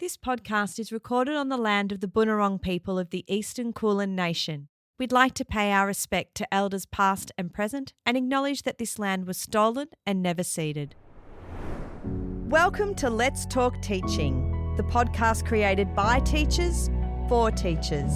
This podcast is recorded on the land of the Bunurong people of the Eastern Kulin Nation. We'd like to pay our respect to elders past and present and acknowledge that this land was stolen and never ceded. Welcome to Let's Talk Teaching, the podcast created by teachers for teachers.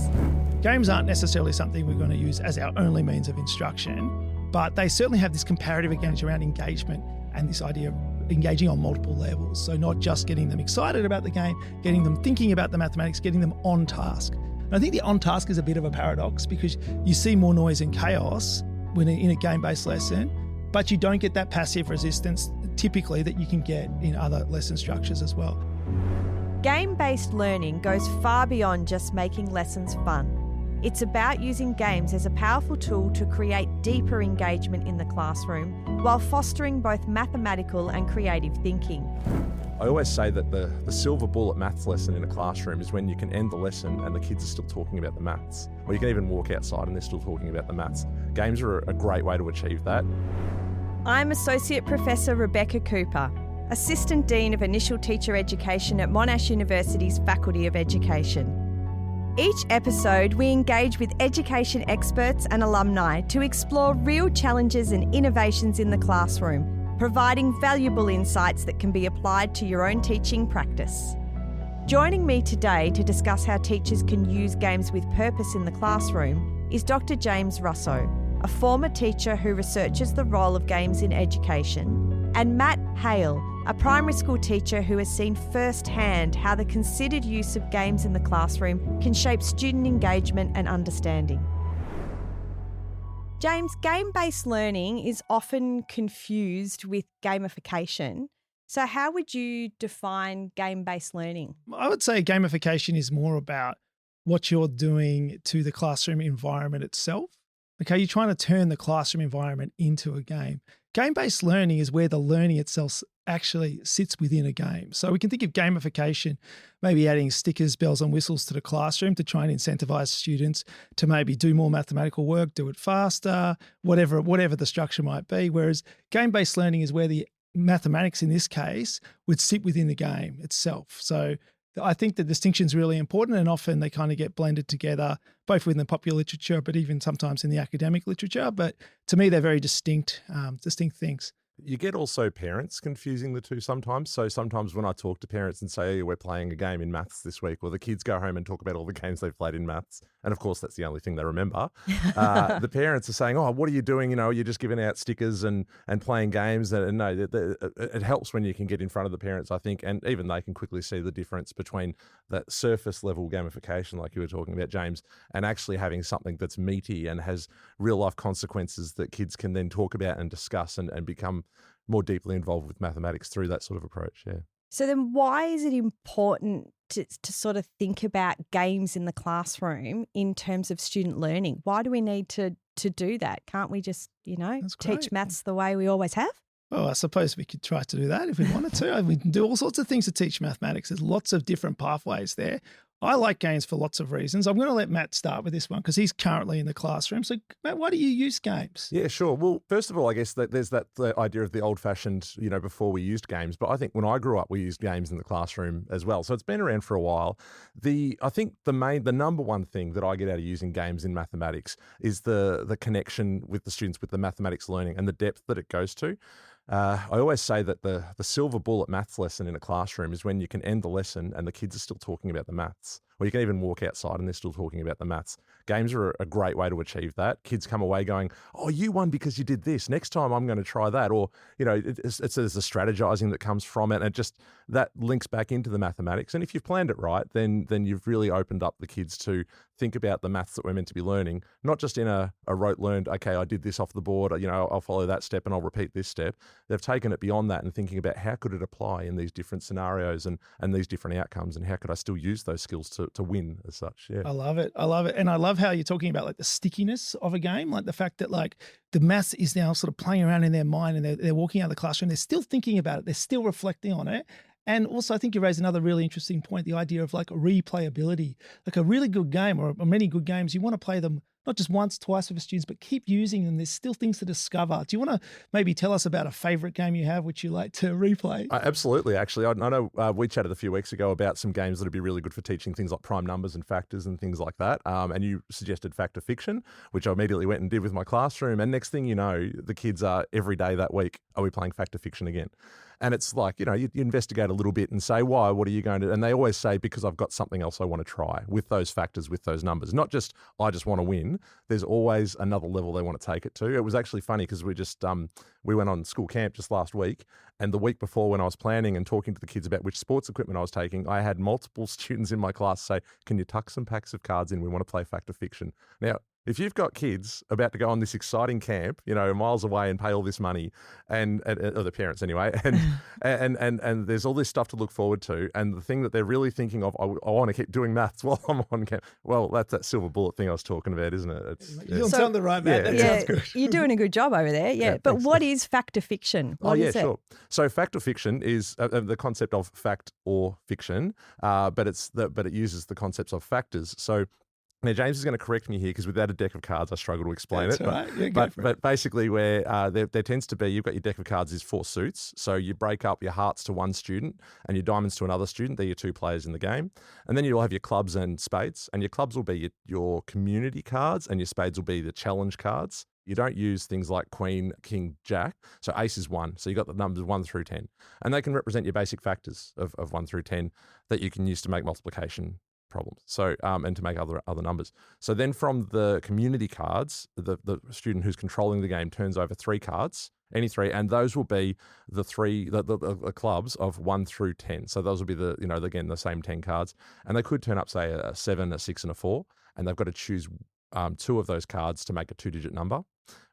Games aren't necessarily something we're going to use as our only means of instruction, but they certainly have this comparative advantage around engagement and this idea of engaging on multiple levels. So not just getting them excited about the game, getting them thinking about the mathematics, getting them on task. And I think the on task is a bit of a paradox because you see more noise and chaos when in a game-based lesson, but you don't get that passive resistance typically that you can get in other lesson structures as well. Game-based learning goes far beyond just making lessons fun. It's about using games as a powerful tool to create deeper engagement in the classroom while fostering both mathematical and creative thinking. I always say that the silver bullet maths lesson in a classroom is when you can end the lesson and the kids are still talking about the maths. Or you can even walk outside and they're still talking about the maths. Games are a great way to achieve that. I'm Associate Professor Rebecca Cooper, Assistant Dean of Initial Teacher Education at Monash University's Faculty of Education. Each episode, we engage with education experts and alumni to explore real challenges and innovations in the classroom, providing valuable insights that can be applied to your own teaching practice. Joining me today to discuss how teachers can use games with purpose in the classroom is Dr. James Russo, a former teacher who researches the role of games in education, and Matt Hale, a primary school teacher who has seen firsthand how the considered use of games in the classroom can shape student engagement and understanding. James, game-based learning is often confused with gamification. So how would you define game-based learning? I would say gamification is more about what you're doing to the classroom environment itself. Okay, you're trying to turn the classroom environment into a game. Game-based learning is where the learning itself actually sits within a game. So we can think of gamification, maybe adding stickers, bells and whistles to the classroom to try and incentivize students to maybe do more mathematical work, do it faster, whatever the structure might be. Whereas game-based learning is where the mathematics in this case would sit within the game itself. So I think the distinction is really important, and often they kind of get blended together, both within the popular literature, but even sometimes in the academic literature. But to me, they're very distinct things. You get also parents confusing the two sometimes. So sometimes when I talk to parents and say, we're playing a game in maths this week, or the kids go home and talk about all the games they've played in maths, and of course that's the only thing they remember, the parents are saying, oh, what are you doing? You're just giving out stickers and playing games. And no, it helps when you can get in front of the parents, I think, and even they can quickly see the difference between that surface level gamification, like you were talking about, James, and actually having something that's meaty and has real life consequences that kids can then talk about and discuss and become more deeply involved with mathematics through that sort of approach. Yeah. So then why is it important to sort of think about games in the classroom in terms of student learning? Why do we need to do that? Can't we just, teach maths the way we always have? Well, I suppose we could try to do that if we wanted to. We can do all sorts of things to teach mathematics. There's lots of different pathways there. I like games for lots of reasons. I'm going to let Matt start with this one because he's currently in the classroom. So, Matt, why do you use games? Yeah, sure. Well, first of all, I guess that there's the idea of the old-fashioned, before we used games. But I think when I grew up, we used games in the classroom as well. So it's been around for a while. I think the number one thing that I get out of using games in mathematics is the connection with the students with the mathematics learning and the depth that it goes to. I always say that the silver bullet maths lesson in a classroom is when you can end the lesson and the kids are still talking about the maths. Or you can even walk outside and they're still talking about the maths. Games are a great way to achieve that. Kids come away going, oh, you won because you did this. Next time I'm going to try that. Or, there's a strategizing that comes from it. And that links back into the mathematics. And if you've planned it right, then you've really opened up the kids to think about the maths that we're meant to be learning, not just in a rote learned, okay, I did this off the board, I'll follow that step and I'll repeat this step. They've taken it beyond that and thinking about how could it apply in these different scenarios and these different outcomes, and how could I still use those skills to win as such. Yeah. I love it. And I love how you're talking about the stickiness of a game, like the fact that the maths is now sort of playing around in their mind and they're walking out of the classroom, they're still thinking about it, they're still reflecting on it. And also, I think you raised another really interesting point, the idea of replayability. Like a really good game or many good games, you want to play them not just once, twice with the students, but keep using them. There's still things to discover. Do you want to maybe tell us about a favorite game you have, which you like to replay? Absolutely, actually. I know we chatted a few weeks ago about some games that would be really good for teaching things like prime numbers and factors and things like that. And you suggested Fact or Fiction, which I immediately went and did with my classroom. And next thing you know, the kids are every day that week, are we playing Fact or Fiction again? And it's like, you investigate a little bit and say, why? What are you going to? And they always say, because I've got something else I want to try with those factors, with those numbers. Not just, I just want to win. There's always another level they want to take it to. It was actually funny because we went on school camp just last week. And the week before, when I was planning and talking to the kids about which sports equipment I was taking, I had multiple students in my class say, can you tuck some packs of cards in? We want to play Fact or Fiction. Now, if you've got kids about to go on this exciting camp, miles away and pay all this money, or the parents anyway, and there's all this stuff to look forward to, and the thing that they're really thinking of, I want to keep doing maths while I'm on camp. Well, that's that silver bullet thing I was talking about, isn't it? You're on the right, Matt. That sounds good. You're doing a good job over there. Yeah, but thanks. what is Fact or Fiction? What is it? Sure. So Fact or Fiction is the concept of fact or fiction, but it uses the concepts of factors. So. Now, James is going to correct me here because without a deck of cards, I struggle to explain it. Right. Yeah, but basically where there tends to be, you've got your deck of cards is 4 suits. So you break up your hearts to one student and your diamonds to another student. They're your 2 players in the game. And then you'll have your clubs and spades. And your clubs will be your community cards and your spades will be the challenge cards. You don't use things like Queen, King, Jack. So ace is 1. So you've got the numbers 1 through 10. And they can represent your basic factors of 1 through 10 that you can use to make multiplication problems. So and to make other numbers. So then from the community cards, the student who's controlling the game turns over 3 cards, any 3, and those will be the clubs of 1 through 10. So those will be the same 10 cards, and they could turn up say a 7, a 6, and a 4, and they've got to choose 2 of those cards to make a 2-digit number.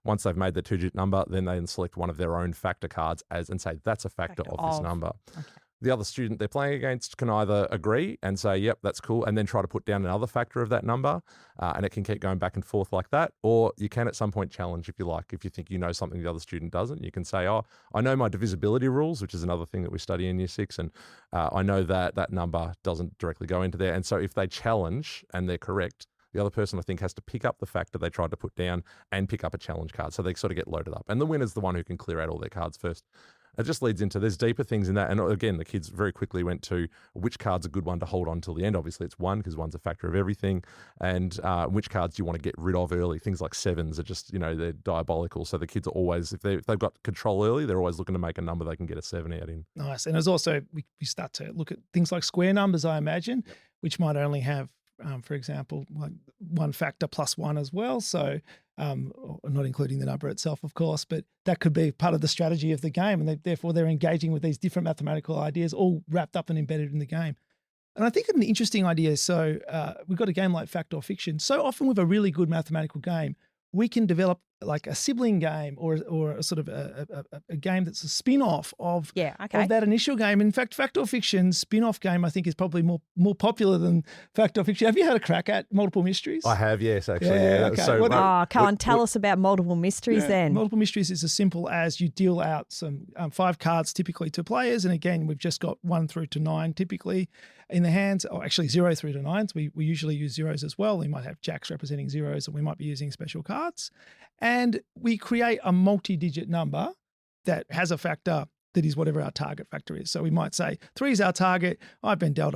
Once they've made the 2-digit number, then they can select one of their own factor cards and say that's a factor of this number. Okay. The other student they're playing against can either agree and say, yep, that's cool, and then try to put down another factor of that number, and it can keep going back and forth like that. Or you can at some point challenge, if you like, if you think you know something the other student doesn't. You can say, oh, I know my divisibility rules, which is another thing that we study in Year 6, and I know that number doesn't directly go into there. And so if they challenge and they're correct, the other person, I think, has to pick up the factor they tried to put down and pick up a challenge card. So they sort of get loaded up. And the winner's the one who can clear out all their cards first. It just leads into, there's deeper things in that. And again, the kids very quickly went to which card's a good one to hold on till the end. Obviously, it's 1 because 1's a factor of everything. And which cards do you want to get rid of early? Things like 7s are just, they're diabolical. So the kids are always, if they've got control early, they're always looking to make a number they can get a 7 out in. Nice. And there's also, we start to look at things like square numbers, I imagine, which might only have, for example, like 1 factor plus 1 as well. So not including the number itself, of course, but that could be part of the strategy of the game. And therefore they're engaging with these different mathematical ideas all wrapped up and embedded in the game. And I think it's an interesting idea. So we've got a game like Fact or Fiction. So often with a really good mathematical game, we can develop like a sibling game or a sort of a game that's a spin-off of that initial game. In fact, Fact or Fiction spin-off game, I think, is probably more popular than Fact or Fiction. Have you had a crack at Multiple Mysteries? I have, yes, actually. Yeah. Okay. So, Cohen, tell us about Multiple Mysteries then. Multiple Mysteries is as simple as you deal out some 5 cards typically to players. And again, we've just got 1 through to 9 typically in the hands, or actually 0 through to 9s. We usually use zeros as well. We might have jacks representing zeros, and we might be using special cards. And we create a multi-digit number that has a factor that is whatever our target factor is. So we might say 3 is our target. I've been dealt,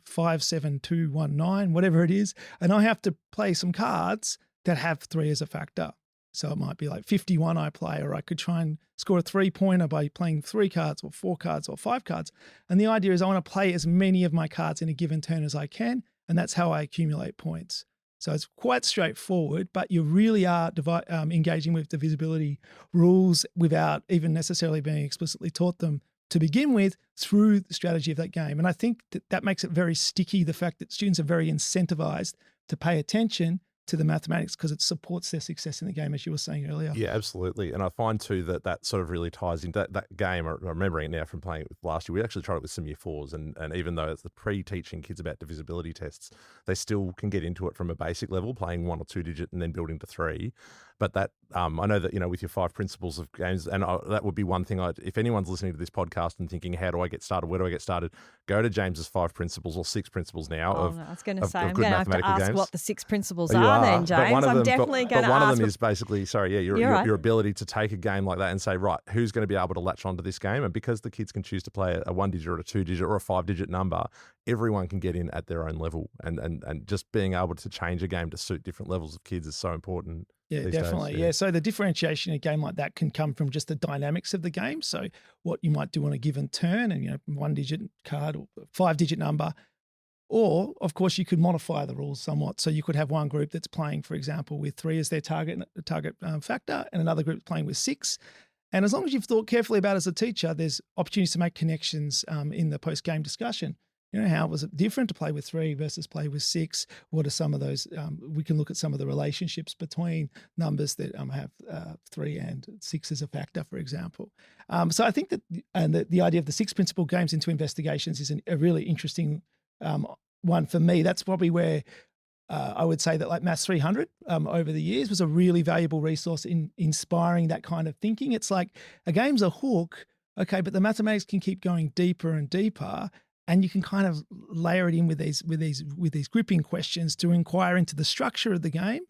5, 7, 2, 1, 9, whatever it is. And I have to play some cards that have 3 as a factor. So it might be like 51 I play, or I could try and score a 3-pointer by playing 3 cards or 4 cards or 5 cards. And the idea is I want to play as many of my cards in a given turn as I can. And that's how I accumulate points. So it's quite straightforward, but you really are engaging with divisibility rules without even necessarily being explicitly taught them to begin with through the strategy of that game. And I think that makes it very sticky, the fact that students are very incentivized to pay attention to the mathematics because it supports their success in the game, as you were saying earlier. Yeah, absolutely. And I find too that sort of really ties into that game. I'm remembering it now from playing it with last year. We actually tried it with some Year 4s, and even though it's the pre-teaching kids about divisibility tests, they still can get into it from a basic level, playing 1 or 2 digit and then building to 3. But that I know that, with your 5 principles of games, and that would be one thing. If anyone's listening to this podcast and thinking, how do I get started? Where do I get started? Go to James's 5 principles or 6 principles now I was going to say, of I'm good going to have to mathematical ask games. what the 6 principles You are then, but James. one of I'm them, definitely going to But ask. one of them is basically, right. your ability to take a game like that and say, right, who's going to be able to latch onto this game? And because the kids can choose to play a 1-digit or a 2-digit or a 5-digit number, everyone can get in at their own level. And just being able to change a game to suit different levels of kids is so important. Yeah, definitely. Days, yeah. So the differentiation in a game like that can come from just the dynamics of the game. So what you might do on a given turn and, 1-digit card or 5-digit number. Or, of course, you could modify the rules somewhat. So you could have one group that's playing, for example, with 3 as their target factor and another group playing with 6. And as long as you've thought carefully about it as a teacher, there's opportunities to make connections in the post-game discussion. How was it different to play with 3 versus play with 6? What are some of those? We can look at some of the relationships between numbers that have 3 and 6 as a factor, for example. So I think that the idea of the 6 principal games into investigations is a really interesting one for me. That's probably where I would say that like Maths 300 over the years was a really valuable resource in inspiring that kind of thinking. It's like a game's a hook, okay, but the mathematics can keep going deeper and deeper. And you can kind of layer it in with these gripping questions to inquire into the structure of the game,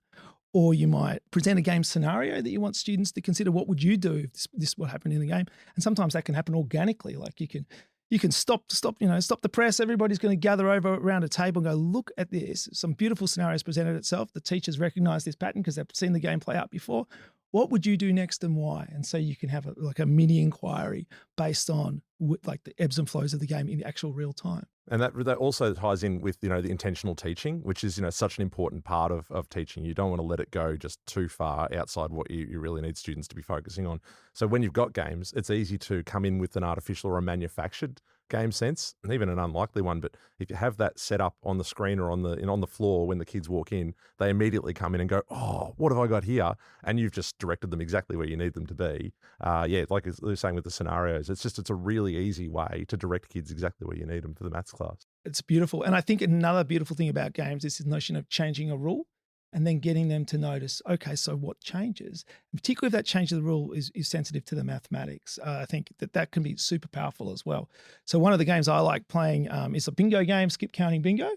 or you might present a game scenario that you want students to consider. What would you do if this would happen in the game? And sometimes that can happen organically. Like you can stop the press. Everybody's going to gather over around a table and go, look at this. Some beautiful scenarios presented itself. The teachers recognize this pattern because they've seen the game play out before. What would you do next and why? And so you can have a mini inquiry based on like the ebbs and flows of the game in actual real time. And that also ties in with, the intentional teaching, which is, such an important part of teaching. You don't want to let it go just too far outside what you really need students to be focusing on. So when you've got games, it's easy to come in with an artificial or a manufactured game sense, and even an unlikely one. But if you have that set up on the screen or on the floor when the kids walk in, they immediately come in and go, oh, what have I got here? And you've just directed them exactly where you need them to be. Like they're saying with the scenarios, it's a really easy way to direct kids exactly where you need them for the maths class. It's beautiful. And I think another beautiful thing about games is this notion of changing a rule and then getting them to notice, okay, so what changes? And particularly if that change of the rule is sensitive to the mathematics. I think that can be super powerful as well. So one of the games I like playing is a bingo game, skip counting bingo,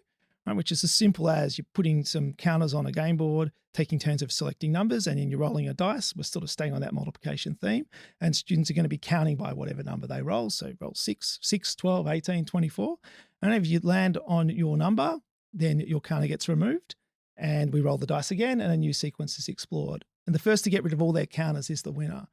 right, which is as simple as you're putting some counters on a game board, taking turns of selecting numbers, and then you're rolling a dice. We're sort of staying on that multiplication theme. And students are going to be counting by whatever number they roll. So roll 6, 12, 18, 24. And if you land on your number, then your counter gets removed. And we roll the dice again, and a new sequence is explored. And the first to get rid of all their counters is the winner.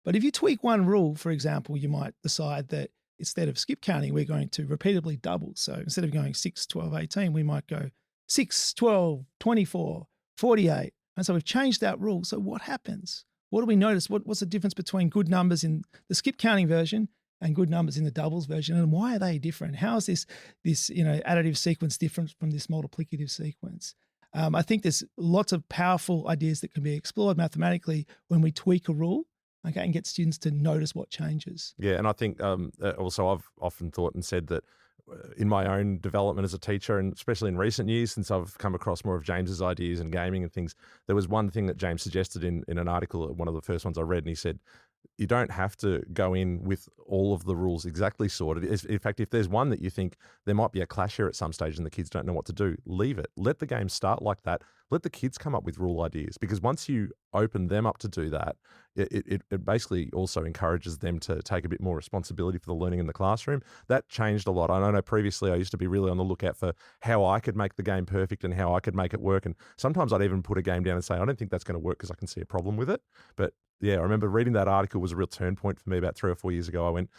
But if you tweak one rule, for example, you might decide that instead of skip counting, we're going to repeatedly double. So instead of going 6, 12, 18, we might go 6, 12, 24, 48. And so we've changed that rule. So what happens? What do we notice? What's the difference between good numbers in the skip counting version and good numbers in the doubles version? And why are they different? How is this additive sequence different from this multiplicative sequence? I think there's lots of powerful ideas that can be explored mathematically when we tweak a rule, okay, and get students to notice what changes. Yeah, and I think also I've often thought and said that in my own development as a teacher, and especially in recent years since I've come across more of James's ideas and gaming and things, there was one thing that James suggested in an article, one of the first ones I read, and he said, you don't have to go in with all of the rules exactly sorted. In fact, if there's one that you think there might be a clash here at some stage and the kids don't know what to do, leave it. Let the game start like that. Let the kids come up with rule ideas, because once you open them up to do that, it basically also encourages them to take a bit more responsibility for the learning in the classroom. That changed a lot. I know previously I used to be really on the lookout for how I could make the game perfect and how I could make it work. And sometimes I'd even put a game down and say, I don't think that's going to work because I can see a problem with it. But yeah, I remember reading that article was a real turn point for me about 3 or 4 years ago. I went,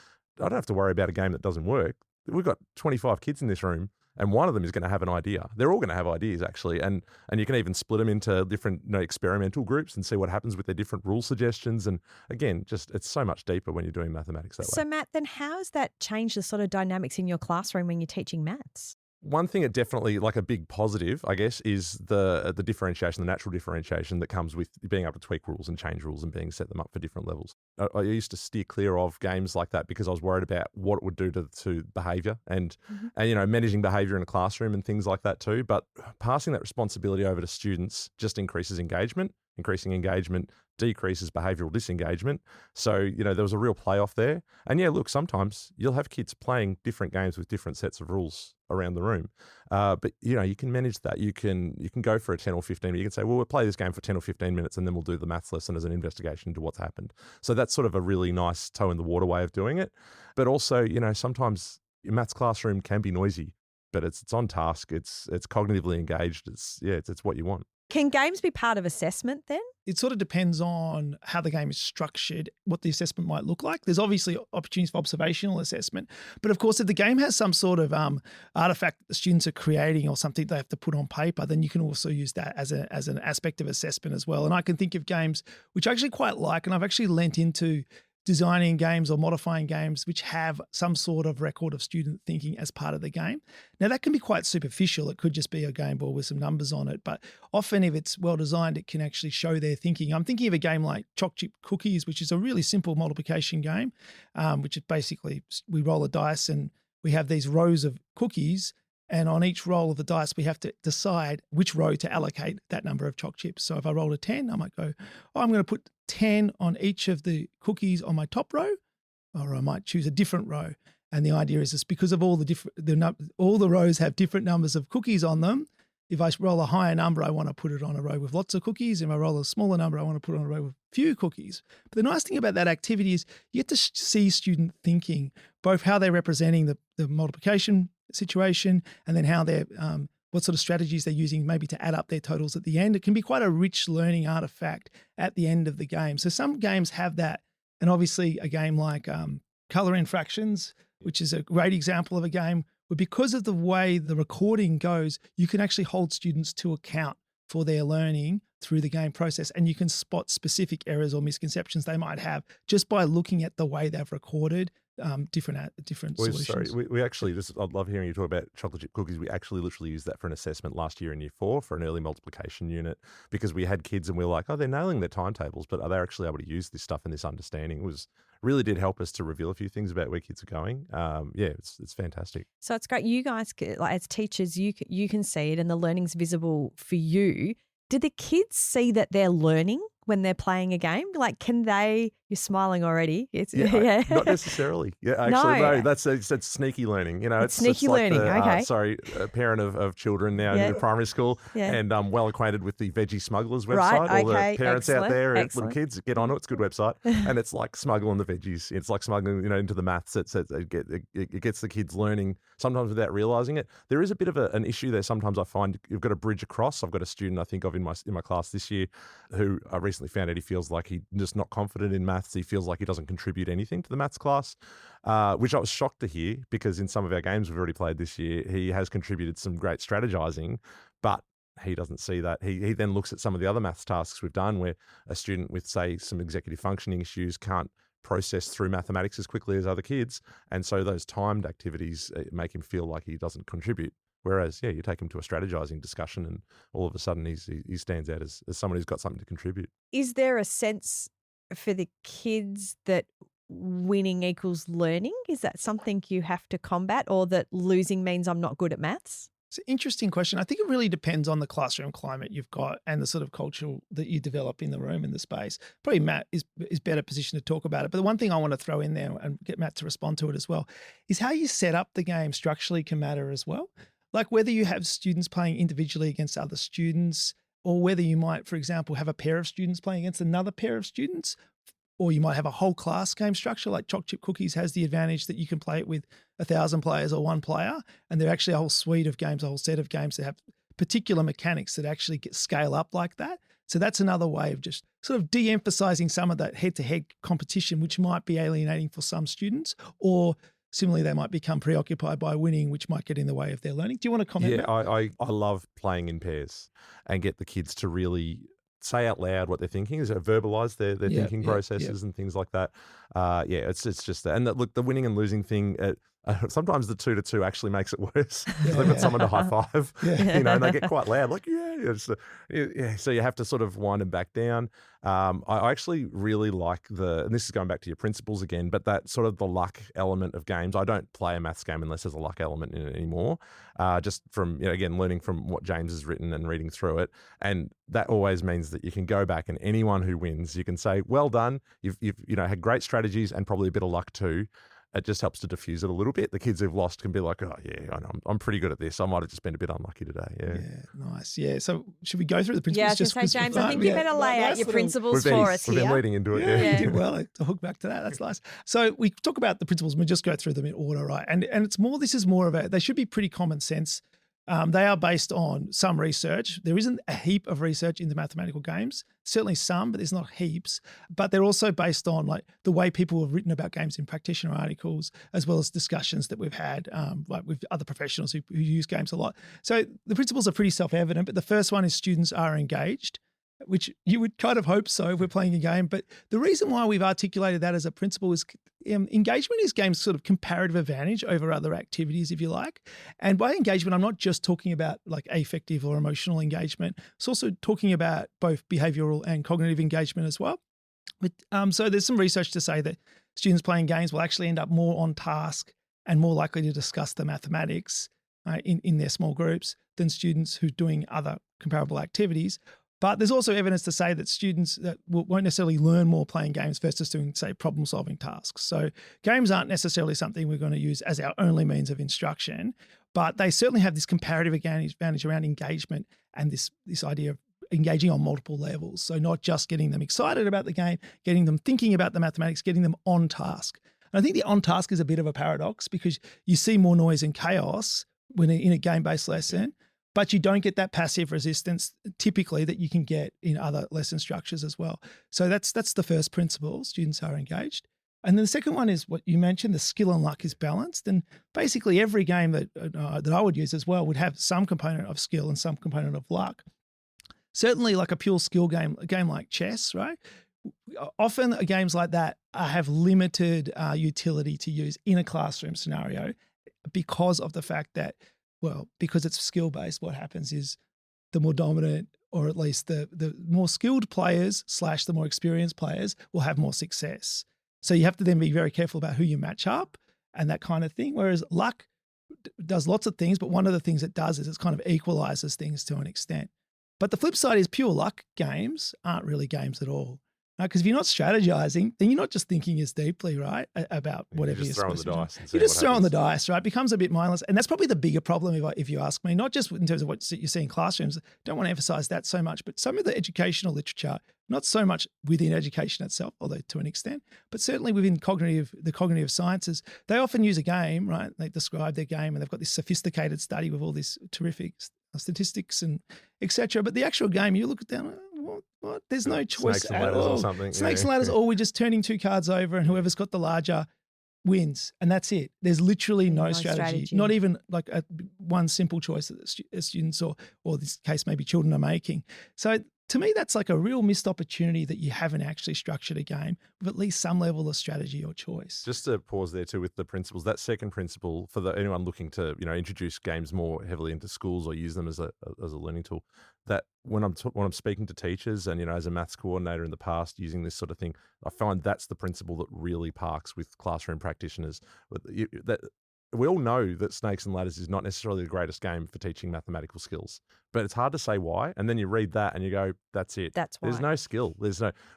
I don't have to worry about a game that doesn't work. We've got 25 kids in this room, and one of them is going to have an idea. They're all going to have ideas, actually. And you can even split them into different experimental groups and see what happens with their different rule suggestions. And again, just it's so much deeper when you're doing mathematics that way. So Matt, then how has that changed the sort of dynamics in your classroom when you're teaching maths? One thing that definitely, like a big positive, I guess, is the differentiation, the natural differentiation that comes with being able to tweak rules and change rules and set them up for different levels. I used to steer clear of games like that because I was worried about what it would do to behaviour and managing behaviour in a classroom and things like that too. But passing that responsibility over to students just increases engagement increasing engagement decreases behavioral disengagement. So, there was a real playoff there. And yeah, look, sometimes you'll have kids playing different games with different sets of rules around the room. But, you can manage that. You can go for a 10 or 15, but you can say, well, we'll play this game for 10 or 15 minutes and then we'll do the maths lesson as an investigation into what's happened. So that's sort of a really nice toe in the water way of doing it. But also, sometimes your maths classroom can be noisy, but it's on task. It's cognitively engaged. It's what you want. Can games be part of assessment then? It sort of depends on how the game is structured, what the assessment might look like. There's obviously opportunities for observational assessment. But of course, if the game has some sort of artifact that the students are creating or something they have to put on paper, then you can also use that as an aspect of assessment as well. And I can think of games which I actually quite like, and I've actually lent into designing games or modifying games which have some sort of record of student thinking as part of the game. Now, that can be quite superficial. It could just be a game board with some numbers on it, but often if it's well designed, it can actually show their thinking. I'm thinking of a game like Choc Chip Cookies, which is a really simple multiplication game, which is basically we roll a dice and we have these rows of cookies, and on each roll of the dice, we have to decide which row to allocate that number of choc chips. So if I rolled a 10, I might go, I'm going to put 10 on each of the cookies on my top row, or I might choose a different row. And the idea is just because of all the rows have different numbers of cookies on them. If I roll a higher number, I want to put it on a row with lots of cookies. If I roll a smaller number, I want to put it on a row with few cookies. But the nice thing about that activity is you get to see student thinking, both how they're representing the multiplication situation and then how they're what sort of strategies they're using maybe to add up their totals at the end. It can be quite a rich learning artifact at the end of the game. So some games have that. And obviously a game like Color in Fractions, which is a great example of a game where because of the way the recording goes, you can actually hold students to account for their learning through the game process, and you can spot specific errors or misconceptions they might have just by looking at the way they've recorded different solutions. Sorry, we actually I'd love hearing you talk about chocolate chip cookies. We actually literally used that for an assessment last year in year 4 for an early multiplication unit because we had kids and we were like, oh, they're nailing their timetables, but are they actually able to use this stuff and this understanding? It really did help us to reveal a few things about where kids are going. It's fantastic. So it's great. You guys, like as teachers, you can see it and the learning's visible for you. Do the kids see that they're learning when they're playing a game? Like, can they? You're smiling already. Not necessarily. Yeah, actually, no. That's sneaky learning. It's sneaky learning. Okay. A parent of children now in the primary school, and well acquainted with the Veggie Smugglers website. Right, all the parents out there, little kids, get on it. It's a good website, and it's like smuggling the veggies. It's like smuggling, into the maths. It gets the kids learning sometimes without realizing it. There is a bit of an issue there. Sometimes I find you've got to bridge across. I've got a student I think of in my class this year who I recently found out he feels like he's just not confident in maths. He feels like he doesn't contribute anything to the maths class, which I was shocked to hear because in some of our games we've already played this year, he has contributed some great strategizing, but he doesn't see that. He then looks at some of the other maths tasks we've done where a student with, say, some executive functioning issues can't process through mathematics as quickly as other kids. And so those timed activities make him feel like he doesn't contribute. Whereas, you take him to a strategizing discussion and all of a sudden he stands out as someone who's got something to contribute. Is there a sense for the kids that winning equals learning? Is that something you have to combat, or that losing means I'm not good at maths? It's an interesting question. I think it really depends on the classroom climate you've got and the sort of culture that you develop in the room, in the space. Probably Matt is better positioned to talk about it. But the one thing I want to throw in there and get Matt to respond to it as well is how you set up the game structurally can matter as well. Like whether you have students playing individually against other students, or whether you might, for example, have a pair of students playing against another pair of students, or you might have a whole class game structure. Like Choc Chip Cookies has the advantage that you can play it with 1,000 players or one player, and they're actually a whole suite of games, a whole set of games that have particular mechanics that actually scale up like that. So that's another way of just sort of de-emphasizing some of that head-to-head competition, which might be alienating for some students, or similarly, they might become preoccupied by winning, which might get in the way of their learning. Do you want to comment? Yeah, I love playing in pairs and get the kids to really say out loud what they're thinking, is verbalize their thinking processes and things like that. It's just that. And look, the winning and losing thing, sometimes the 2-2 actually makes it worse because they've got someone to high five, and they get quite loud, like, so you have to sort of wind them back down. I actually really like and this is going back to your principles again, but that sort of the luck element of games. I don't play a maths game unless there's a luck element in it anymore. Just from, again, learning from what James has written and reading through it. And that always means that you can go back and anyone who wins, you can say, well done. You've had great strategies and probably a bit of luck too. It just helps to diffuse it a little bit. The kids who've lost can be like, oh, yeah, I know, I'm pretty good at this. I might have just been a bit unlucky today. Yeah, nice. Yeah, so should we go through the principles? Yeah, I was going to say, James, I think you better lay out your principles for us here. We've been leading into it. Yeah, you did well to hook back to that. That's nice. So we talk about the principles and we just go through them in order, right? And this is more of they should be pretty common sense. They are based on some research. There isn't a heap of research into mathematical games. Certainly some, but there's not heaps. But they're also based on like the way people have written about games in practitioner articles, as well as discussions that we've had like with other professionals who use games a lot. So the principles are pretty self-evident, but the first one is students are engaged, which you would kind of hope so if we're playing a game. But the reason why we've articulated that as a principle is engagement is games' sort of comparative advantage over other activities, if you like. And by engagement, I'm not just talking about like affective or emotional engagement. It's also talking about both behavioral and cognitive engagement as well. But so there's some research to say that students playing games will actually end up more on task and more likely to discuss the mathematics in their small groups than students who are doing other comparable activities. But there's also evidence to say that students that won't necessarily learn more playing games versus doing, say, problem-solving tasks. So games aren't necessarily something we're going to use as our only means of instruction, but they certainly have this comparative advantage around engagement and this idea of engaging on multiple levels. So not just getting them excited about the game, getting them thinking about the mathematics, getting them on task. And I think the on task is a bit of a paradox because you see more noise and chaos when in a game-based lesson, but you don't get that passive resistance typically that you can get in other lesson structures as well. So that's the first principle, students are engaged. And then the second one is what you mentioned, the skill and luck is balanced. And basically every game that I would use as well would have some component of skill and some component of luck. Certainly like a pure skill game, a game like chess, right? Often games like that have limited utility to use in a classroom scenario because of the fact that, because it's skill-based, what happens is the more dominant, or at least the more skilled players / the more experienced players will have more success. So you have to then be very careful about who you match up and that kind of thing. Whereas luck does lots of things, but one of the things it does is it kind of equalizes things to an extent. But the flip side is pure luck games aren't really games at all. Because if you're not strategizing, then you're not just thinking as deeply, right, about whatever you're supposed to do. You're just throwing the dice, right? It becomes a bit mindless. And that's probably the bigger problem if you ask me, not just in terms of what you see in classrooms. Don't want to emphasize that so much, but some of the educational literature, not so much within education itself, although to an extent, but certainly within the cognitive sciences, they often use a game, right? They describe their game and they've got this sophisticated study with all this terrific statistics and et cetera. But the actual game, you look at down, what? There's no choice at all. Or something. Snakes and ladders, or we're just turning two cards over and whoever's got the larger wins. And that's it. There's literally no strategy, not even like one simple choice that students or this case maybe children are making. So to me, that's like a real missed opportunity that you haven't actually structured a game with at least some level of strategy or choice. Just to pause there too with the principles, that second principle for anyone looking to introduce games more heavily into schools or use them as a learning tool, that when I'm speaking to teachers and as a maths coordinator in the past using this sort of thing, I find that's the principle that really parks with classroom practitioners. That we all know that Snakes and Ladders is not necessarily the greatest game for teaching mathematical skills, but it's hard to say why. And then you read that and you go, that's it. That's why. There's no skill.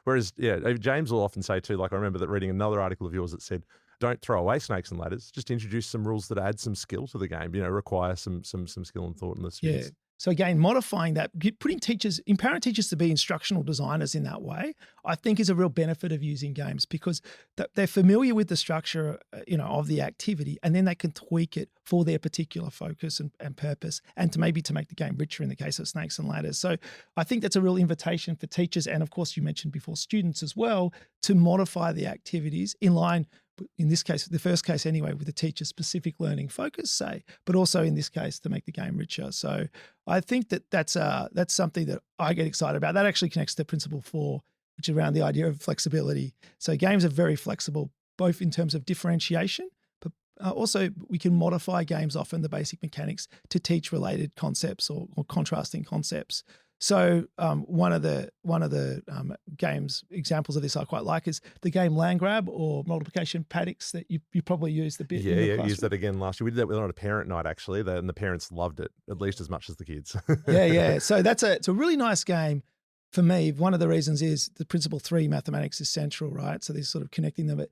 Whereas James will often say too, like I remember that reading another article of yours that said, don't throw away Snakes and Ladders, just introduce some rules that add some skill to the game, require some skill and thought in the students. Yeah. So again, modifying that, empowering teachers to be instructional designers in that way, I think is a real benefit of using games because they're familiar with the structure, of the activity, and then they can tweak it for their particular focus and purpose, and to make the game richer in the case of Snakes and Ladders. So I think that's a real invitation for teachers, and of course you mentioned before students as well, to modify the activities in line, in this case, the first case anyway, with the teacher's specific learning focus, say, but also in this case to make the game richer. So I think that's something that I get excited about. That actually connects to principle 4, which is around the idea of flexibility. So games are very flexible, both in terms of differentiation, but also we can modify games often, the basic mechanics, to teach related concepts or contrasting concepts. So one of the games examples of this I quite like is the game Land Grab or multiplication paddocks that you probably used a bit. Yeah, used that again last year. We did that on a parent night actually, and the parents loved it at least as much as the kids. Yeah. So it's a really nice game. For me, one of the reasons is the principle 3 mathematics is central, right? So there's sort of connecting them.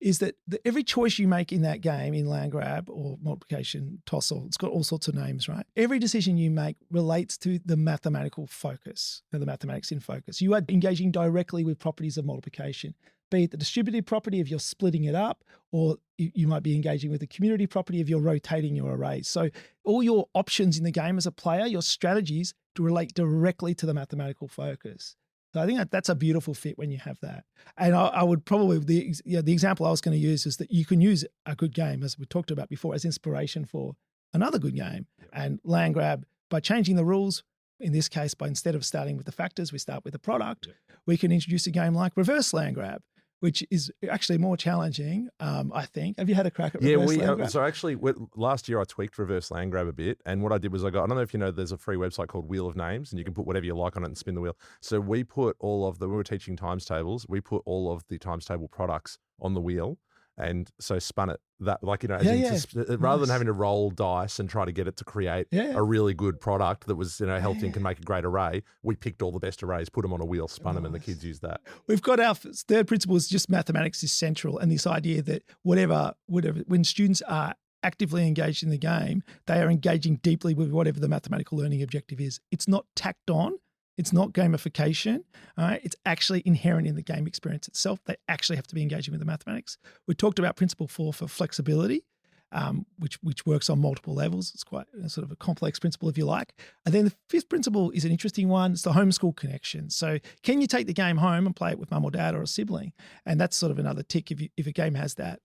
Is that every choice you make in that game, in Land Grab or multiplication, tossle, it's got all sorts of names, right? Every decision you make relates to the mathematical focus, the mathematics in focus. You are engaging directly with properties of multiplication, be it the distributive property if you're splitting it up, or you might be engaging with the community property if you're rotating your arrays. So all your options in the game as a player, your strategies to relate directly to the mathematical focus. So I think that's a beautiful fit when you have that. And I would probably, the example I was going to use is that you can use a good game, as we talked about before, as inspiration for another good game. Yep. And Land Grab, by changing the rules, in this case, by instead of starting with the factors, we start with the product, we can introduce a game like Reverse Land Grab, which is actually more challenging, I think. Have you had a crack at Reverse Land Grab? So actually, last year I tweaked Reverse Land Grab a bit, and what I did was I don't know if you know, there's a free website called Wheel of Names, and you can put whatever you like on it and spin the wheel. So we put when we were teaching times tables, we put all of the times table products on the wheel, and so spun it rather than having to roll dice and try to get it to create a really good product that was healthy and can make a great array. We picked all the best arrays, put them on a wheel, spun them, and the kids used that. We've got our third principle is just mathematics is central, and this idea that whatever when students are actively engaged in the game, they are engaging deeply with whatever the mathematical learning objective is. It's not tacked on. It's not gamification. It's actually inherent in the game experience itself. They actually have to be engaging with the mathematics. We talked about principle 4 for flexibility, which works on multiple levels. It's quite sort of a complex principle, if you like. And then the 5th principle is an interesting one. It's the homeschool connection. So can you take the game home and play it with mum or dad or a sibling? And that's sort of another tick if a game has that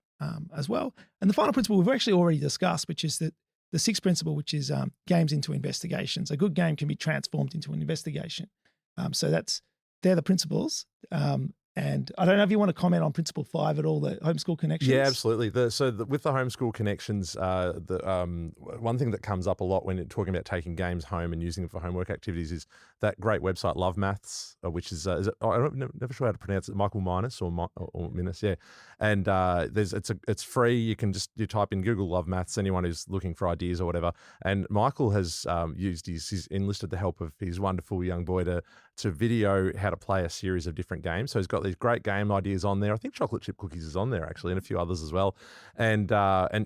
as well. And the final principle we've actually already discussed, which is that the 6th principle, which is games into investigations. A good game can be transformed into an investigation. So they're the principles. And I don't know if you want to comment on principle 5 at all, the homeschool connections. Yeah, absolutely. With the homeschool connections, one thing that comes up a lot when you're talking about taking games home and using them for homework activities is that great website Love Maths, which is it, I'm never sure how to pronounce it, Michael Minus or Minus, yeah. And it's free. You type in Google Love Maths, anyone who's looking for ideas or whatever. And Michael has he's enlisted the help of his wonderful young boy to video how to play a series of different games. So he's got these great game ideas on there. I think Chocolate Chip Cookies is on there actually, and a few others as well. And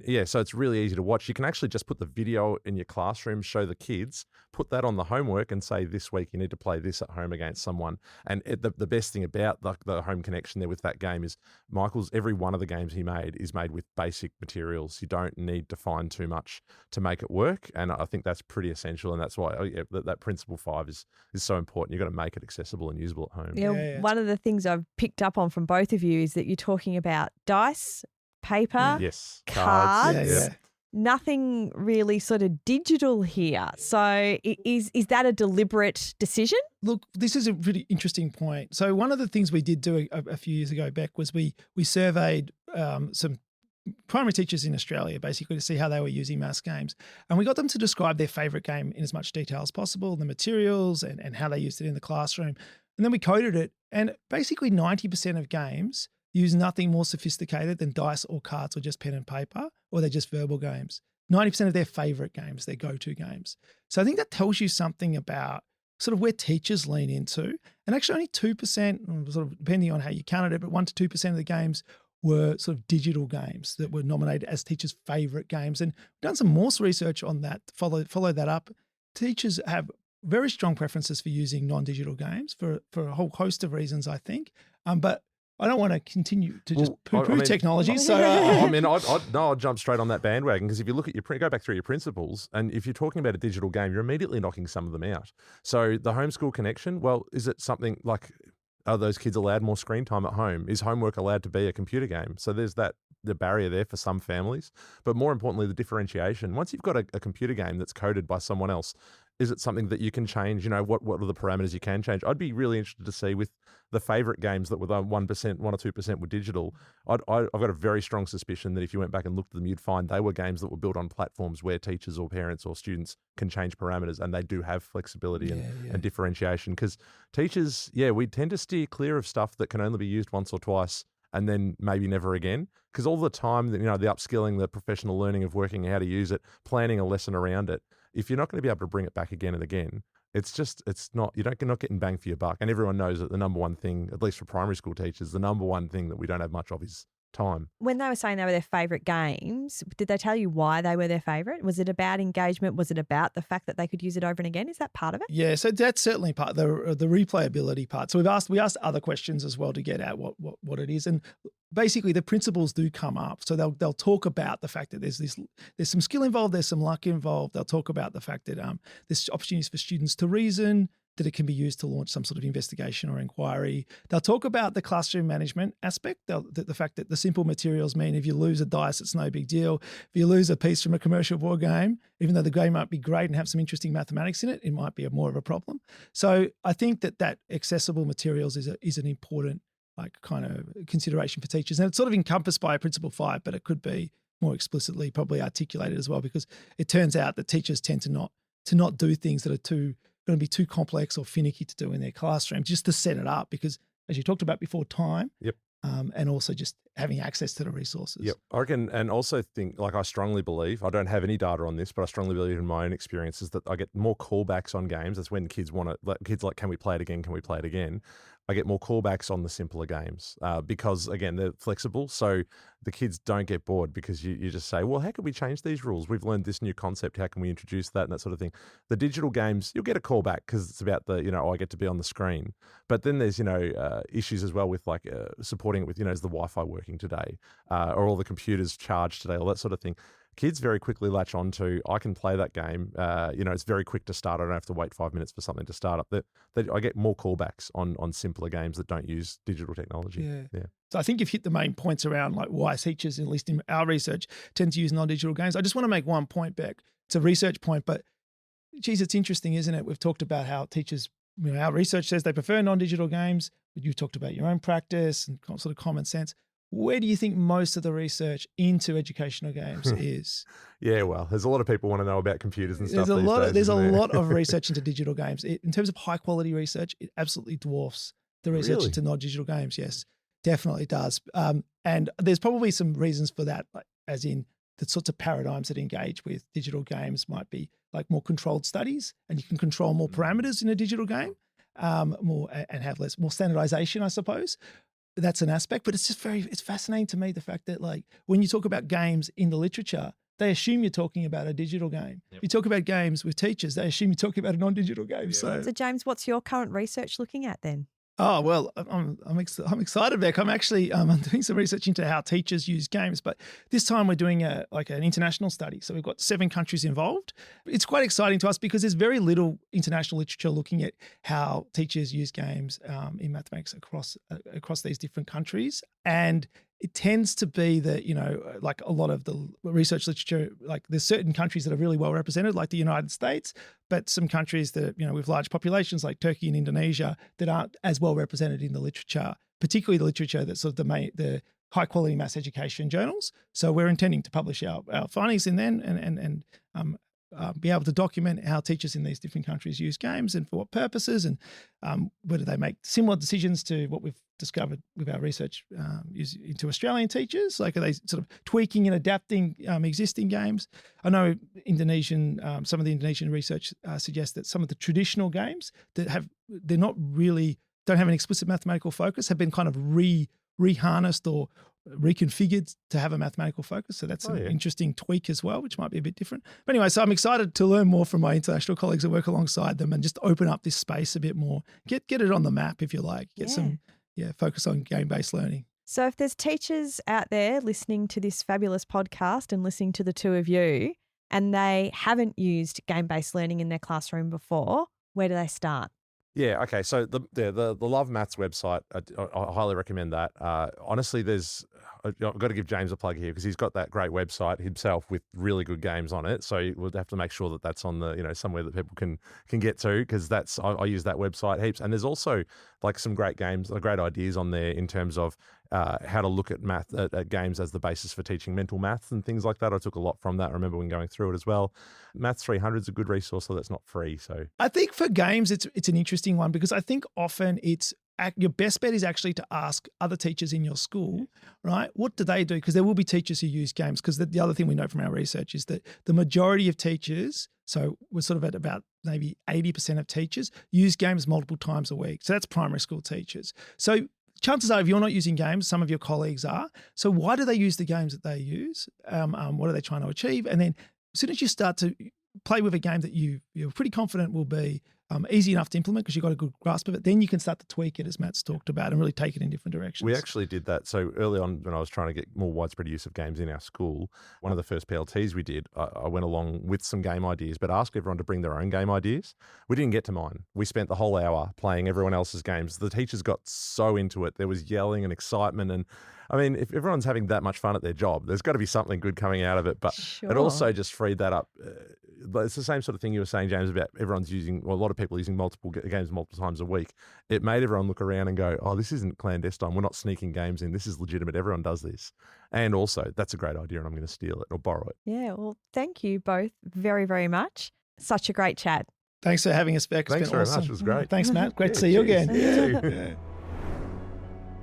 yeah, so it's really easy to watch. You can actually just put the video in your classroom, show the kids, put that on the homework, and say this week you need to play this at home against someone. And the best thing about the home connection there with that game is every one of the games he made is made with basic materials. You don't need to find too much to make it work, and I think that's pretty essential. And that's why that principle 5 is so important. You've got to make it accessible and usable at home. Yeah, one of the things I've picked up on from both of you is that you're talking about dice, paper, cards. Nothing really sort of digital here. So is that a deliberate decision? Look, this is a really interesting point. So one of the things we did do a few years ago, Beck, was we surveyed some primary teachers in Australia basically to see how they were using maths games. And we got them to describe their favourite game in as much detail as possible, the materials and how they used it in the classroom. And then we coded it. And basically 90% of games use nothing more sophisticated than dice or cards or just pen and paper, or they're just verbal games. 90% of their favourite games, their go-to games. So I think that tells you something about sort of where teachers lean into. And actually only 2%, sort of depending on how you counted it, but 1% to 2% of the games were sort of digital games that were nominated as teachers' favourite games. And we've done some more research on that, follow that up. Teachers have very strong preferences for using non-digital games for a whole host of reasons, I think. But I don't want to continue to just poo-poo technology. So I'd jump straight on that bandwagon, because if you look at go back through your principles, and if you're talking about a digital game, you're immediately knocking some of them out. So the homeschool connection, well, is it something like, are those kids allowed more screen time at home? Is homework allowed to be a computer game? So there's the barrier there for some families. But more importantly, the differentiation. Once you've got a computer game that's coded by someone else, is it something that you can change? What are the parameters you can change? I'd be really interested to see with the favourite games that were 1%, 1 or 2% were digital. I've got a very strong suspicion that if you went back and looked at them, you'd find they were games that were built on platforms where teachers or parents or students can change parameters, and they do have flexibility and differentiation. Because teachers, we tend to steer clear of stuff that can only be used once or twice and then maybe never again. Because all the time, the upskilling, the professional learning of working how to use it, planning a lesson around it, if you're not going to be able to bring it back again and again, you're not getting bang for your buck. And everyone knows that the number one thing, at least for primary school teachers, the number one thing that we don't have much of is time. When they were saying they were their favourite games, did they tell you why they were their favourite? Was it about engagement? Was it about the fact that they could use it over and again? Is that part of it? Yeah, so that's certainly part, the replayability part. So we asked other questions as well to get at what it is, and basically the principles do come up. So they'll talk about the fact that there's some skill involved, there's some luck involved. They'll talk about the fact that there's opportunities for students to reason, that it can be used to launch some sort of investigation or inquiry. They'll talk about the classroom management aspect, the fact that the simple materials mean if you lose a dice, it's no big deal. If you lose a piece from a commercial board game, even though the game might be great and have some interesting mathematics in it, it might be more of a problem. So I think that accessible materials is an important kind of consideration for teachers. And it's sort of encompassed by Principle 5, but it could be more explicitly probably articulated as well, because it turns out that teachers tend to not do things that are going to be too complex or finicky to do in their classroom, just to set it up, because as you talked about before, time. Yep. And also just having access to the resources. Yep. I reckon, and also think, I strongly believe, I don't have any data on this, but I strongly believe in my own experiences that I get more callbacks on games. That's when kids like, can we play it again? Can we play it again? I get more callbacks on the simpler games because, again, they're flexible. So the kids don't get bored because you just say, well, how can we change these rules? We've learned this new concept. How can we introduce that and that sort of thing? The digital games, you'll get a callback because it's about I get to be on the screen. But then there's, issues as well with supporting it with, is the Wi-Fi working today? Or all the computers charged today? All that sort of thing. Kids very quickly latch on to, I can play that game. It's very quick to start. I don't have to wait 5 minutes for something to start up. I get more callbacks on simpler games that don't use digital technology. Yeah. So I think you've hit the main points around why teachers, at least in our research, tend to use non-digital games. I just want to make one point, Beck. It's a research point, but geez, it's interesting, isn't it? We've talked about how teachers, our research says they prefer non-digital games, but you've talked about your own practice and sort of common sense. Where do you think most of the research into educational games is? Yeah, well, there's a lot of people want to know about computers and stuff. There's a lot of research into digital games. In terms of high quality research, it absolutely dwarfs the research into non-digital games. Yes, definitely does. And there's probably some reasons for that, as in the sorts of paradigms that engage with digital games might be more controlled studies, and you can control more parameters in a digital game, more and have more standardization, I suppose. That's an aspect, but it's fascinating to me, the fact that when you talk about games in the literature, they assume you're talking about a digital game. Yep. You talk about games with teachers, they assume you're talking about a non-digital game. Yep. So James, what's your current research looking at then? Oh, well, I'm excited, Beck. I'm actually I'm doing some research into how teachers use games, but this time we're doing an international study. So we've got 7 countries involved. It's quite exciting to us because there's very little international literature looking at how teachers use games in mathematics across these different countries. And it tends to be that, a lot of the research literature, there's certain countries that are really well represented, like the United States, but some countries that, with large populations like Turkey and Indonesia that aren't as well represented in the literature, particularly the literature that's sort of the high quality maths education journals. So we're intending to publish our findings in then and be able to document how teachers in these different countries use games and for what purposes, and whether they make similar decisions to what we've discovered with our research into Australian teachers. Are they sort of tweaking and adapting existing games? I know some of the Indonesian research suggests that some of the traditional games that don't have an explicit mathematical focus have been kind of reharnessed or reconfigured to have a mathematical focus. So that's an interesting tweak as well, which might be a bit different. But anyway, so I'm excited to learn more from my international colleagues and work alongside them and just open up this space a bit more. Get it on the map, if you like. Focus on game-based learning. So if there's teachers out there listening to this fabulous podcast and listening to the two of you, and they haven't used game-based learning in their classroom before, where do they start? Yeah, okay. So the Love Maths website, I highly recommend that. Honestly, I've got to give James a plug here because he's got that great website himself with really good games on it. So we'll have to make sure that that's on the, somewhere that people can get to, because I use that website heaps. And there's also like some great games, great ideas on there in terms of how to look at math at games as the basis for teaching mental maths and things like that. I took a lot from that. I remember when going through it as well. Maths 300 is a good resource, so that's not free. So I think for games, it's an interesting one because I think often your best bet is actually to ask other teachers in your school, right? What do they do? Because there will be teachers who use games, because the other thing we know from our research is that the majority of teachers, so we're sort of at about maybe 80% of teachers, use games multiple times a week. So that's primary school teachers. So chances are if you're not using games, some of your colleagues are. So why do they use the games that they use? What are they trying to achieve? And then as soon as you start to play with a game that you're pretty confident will be easy enough to implement because you've got a good grasp of it, then you can start to tweak it, as Matt's talked about, and really take it in different directions. We actually did that. So early on, when I was trying to get more widespread use of games in our school, one of the first PLTs we did, I went along with some game ideas, but asked everyone to bring their own game ideas. We didn't get to mine. We spent the whole hour playing everyone else's games. The teachers got so into it. There was yelling and excitement. And I mean, if everyone's having that much fun at their job, there's got to be something good coming out of it. But it also just freed that up. It's the same sort of thing you were saying, James, about a lot of people using multiple games multiple times a week. It made everyone look around and go, oh, this isn't clandestine. We're not sneaking games in. This is legitimate. Everyone does this. And also, that's a great idea and I'm going to steal it or borrow it. Yeah, well, thank you both very, very much. Such a great chat. Thanks for having us back. Thanks very much. It was great. Thanks, Matt. Great to see you again. You too.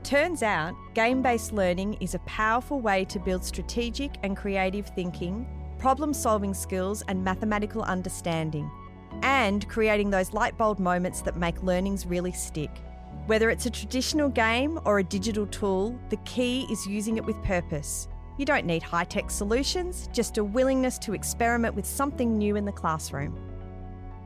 Turns out, game-based learning is a powerful way to build strategic and creative thinking, problem-solving skills and mathematical understanding, and creating those light bulb moments that make learnings really stick. Whether it's a traditional game or a digital tool, the key is using it with purpose. You don't need high-tech solutions, just a willingness to experiment with something new in the classroom.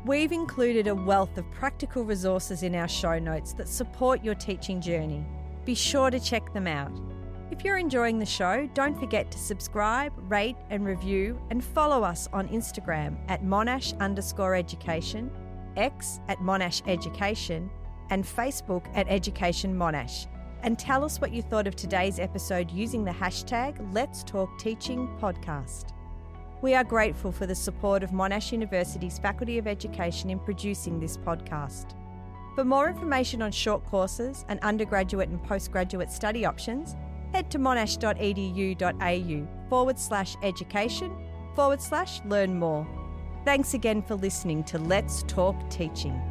We've included a wealth of practical resources in our show notes that support your teaching journey. Be sure to check them out. If you're enjoying the show, don't forget to subscribe, rate and review, and follow us on Instagram at Monash_education, X at Monash Education, and Facebook at Education Monash. And tell us what you thought of today's episode using the hashtag Let's Talk Teaching Podcast. We are grateful for the support of Monash University's Faculty of Education in producing this podcast. For more information on short courses and undergraduate and postgraduate study options, head to monash.edu.au/education/learn more. Thanks again for listening to Let's Talk Teaching.